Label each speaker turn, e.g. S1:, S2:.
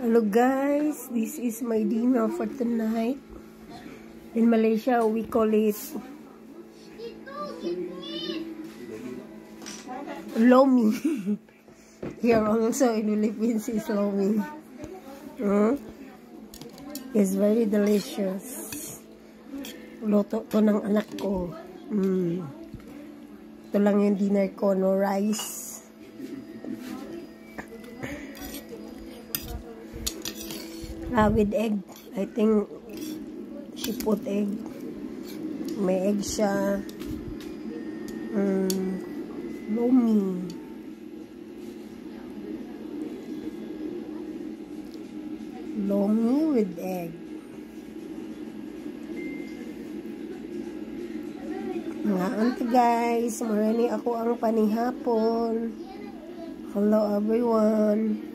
S1: Hello guys, this is my dinner for tonight. In Malaysia, we call it lomi. Here also in Philippines is lomi. It's very delicious. Luto to ng anak ko. Ito lang yung dinner ko, no rice. With egg. I think she put egg. May egg siya. Lomi. Lomi with egg. Mga auntie guys, marami ako ang panihapon. Hello everyone.